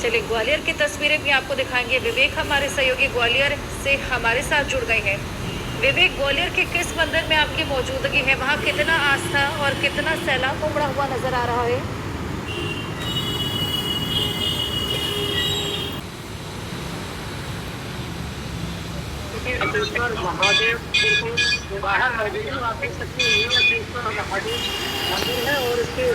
चलिए ग्वालियर की तस्वीरें भी आपको दिखाएंगे। विवेक हमारे सहयोगी ग्वालियर से हमारे साथ जुड़ गए हैं। विवेक, ग्वालियर के किस मंदिर में आपकी मौजूदगी है? वहाँ कितना आस्था और कितना सैलाब उमड़ा हुआ नजर आ रहा है? महादेव बाहर आप देख सकते हैं महादेव मंदिर है और इसके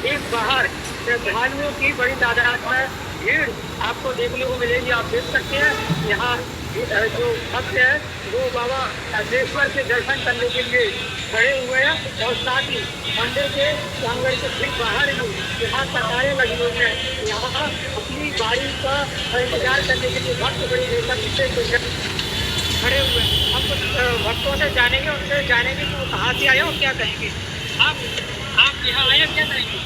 एक बाहर श्रद्धालुओं की बड़ी तादाद में भीड़ आपको देखने को मिलेगी। आप देख सकते हैं यहाँ जो भक्त है वो बाबा अजेश्वर के दर्शन करने के लिए खड़े हुए हैं और साथ ही मंदिर के प्रांगण से ठीक बाहर ही यहाँ कतारें लगी हुई हैं। यहाँ अपनी बारी का इंतजार करने के लिए भक्त बड़ी बेसब्री खड़े हुए हैं। हम कुछ भक्तों से जानेंगे, उनसे जानेंगे कि वो कहाँ से आए और क्या कहेंगे। आप यहाँ आए क्या कहेंगे?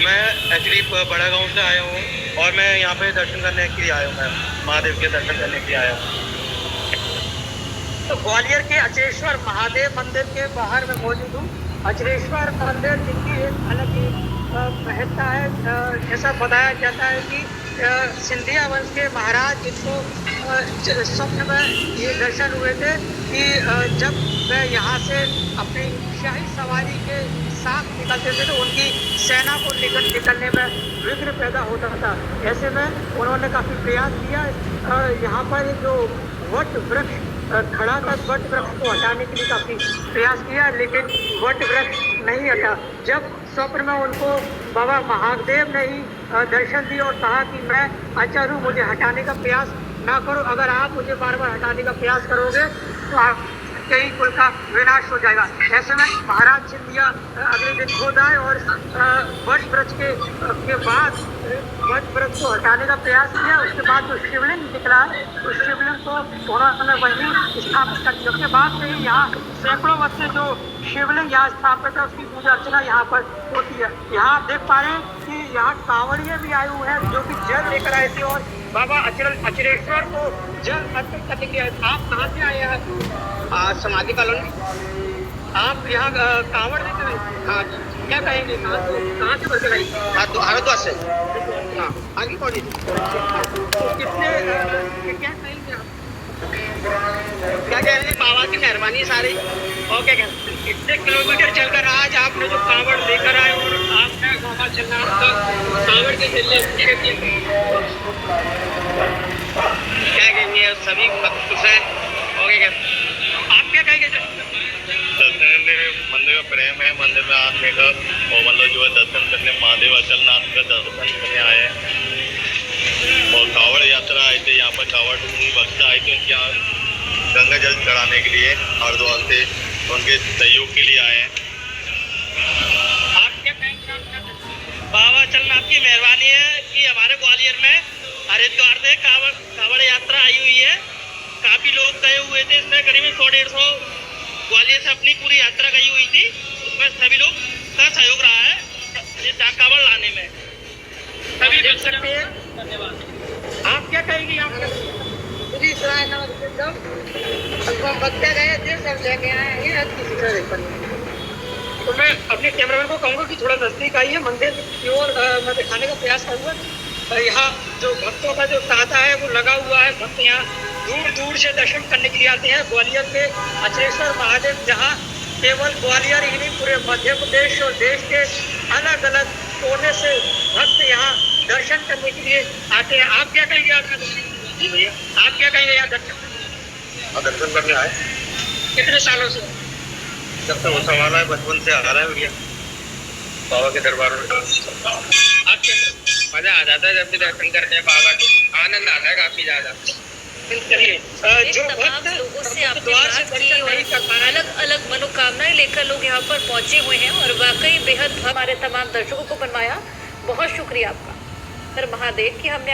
मैं एक्चुअली बड़ा गांव से आया हूँ और मैं यहाँ पे दर्शन करने के लिए आया हूँ। मैं महादेव के दर्शन करने के लिए आया हूँ। तो ग्वालियर के अचरेश्वर महादेव मंदिर के बाहर में मौजूद हूँ। अचरेश्वर मंदिर जिनकी एक अलग ही महत्ता है। ऐसा बताया जाता है कि सिंधिया वंश के महाराज जिनको स्वप्न में ये दर्शन हुए थे कि जब वह यहाँ से अपनी शाही सवारी के साथ निकलते थे तो उनकी सेना को निकलने में विघ्न पैदा होता था। ऐसे में उन्होंने काफ़ी प्रयास किया। यहाँ पर जो वट वृक्ष खड़ा था, वट वृक्ष को हटाने के लिए काफ़ी प्रयास किया, लेकिन वट वृक्ष नहीं हटा। जब स्वप्न में उनको बाबा महादेव ने ही दर्शन दिए और कहा कि मैं आचार्य हूँ, मुझे हटाने का प्रयास ना करो। अगर आप मुझे बार बार हटाने का प्रयास करोगे तो आप कई कुल का विनाश हो जाएगा। ऐसे में महाराज सिंधिया अगले दिन खुद आए और वट वृक्ष के बाद वट वृक्ष को हटाने का प्रयास किया। उसके बाद जो शिवलिंग निकला उस शिवलिंग को उन्होंने वहीं स्थापित कर दिया। उसके बाद से ही यहाँ सैकड़ों वर्ष से जो शिवलिंग यहाँ स्थापित है उसकी पूजा अर्चना यहाँ पर होती है। यहाँ आप देख पा रहे हैं कि यहाँ कांवड़िए भी आए हुए हैं जो कि जल लेकर आए थे और बाबा अचरेश्वर को जल अर्पित करने के लिए। आप कहाँ से आए हैं? समाधि कॉलोनी। आप यहाँ कांवड़ लेकर आए? हाँ जी। क्या कहेंगे, कहाँ से बरकर आई? हरिद्वार से। हाँ, आगे कौन? कितने क्या कहेंगे आप? क्या कह रहे हैं? बाबा की मेहरबानी सारी। और क्या कह रहे हैं? कितने किलोमीटर चलकर आज आपने जो कांवड़ लेकर आए और आपने बाबा जगन्नाथ का कांवड़ के जरिए क्या कहेंगे? सभी भक्त खुश हैं। और क्या आप क्या कहेंगे? मंदिर का प्रेम है, मंदिर में आने का और मतलब जो है दर्शन करने महादेव अचलनाथ का दर्शन करने आए हैं। और कांवड़ यात्रा आए थे यहाँ पर, कांवड़ भक्त आए थे उनके यहाँ गंगा जल चढ़ाने के लिए हरिद्वार से, उनके सहयोग के लिए आए हैं। आप क्या कहेंगे? बाबा अचलनाथ की मेहरबानी है कि हमारे ग्वालियर में हरिद्वार से कांवड़ यात्रा आई हुई है। काफी लोग गए हुए थे, इसमें करीब 100-150 ग्वालियर से अपनी पूरी यात्रा गई हुई थी। उसमें सभी लोग का सहयोग रहा है ये कांवड़ लाने में। सभी देख सकते हैं। धन्यवाद। आप क्या कहेंगे? आप तो मैं अपने कैमरामैन को कहूँगा कि थोड़ा नजदीक आइए, मंदिर की ओर मैं दिखाने का प्रयास करूँगा। यहाँ जो भक्तों का जो तांता है वो लगा हुआ है। भक्त यहाँ दूर दूर से दर्शन करने के लिए आते हैं। ग्वालियर के अचरेश्वर महादेव जहाँ केवल ग्वालियर ही नहीं पूरे मध्य प्रदेश और देश के अलग अलग कोने से भक्त यहाँ दर्शन करने के लिए आते हैं। आप क्या कहेंगे? जी भैया, आप क्या कहेंगे? यहाँ दर्शन करने आए कितने सालों से? जब तक वो सवाल है बचपन से आ रहा है भैया बाबा के दरबार में। आप क्या मजा आ जाता है जब भी दर्शन करते हैं बाबा के, आनंद आता है काफी ज्यादा। जो तमाम लोगों से आपने बात की और अलग अलग मनोकामनाएं लेकर लोग यहाँ पर पहुंचे हुए हैं और वाकई बेहद हमारे तमाम दर्शकों को बनवाया। बहुत शुक्रिया आपका। हर महादेव की हमने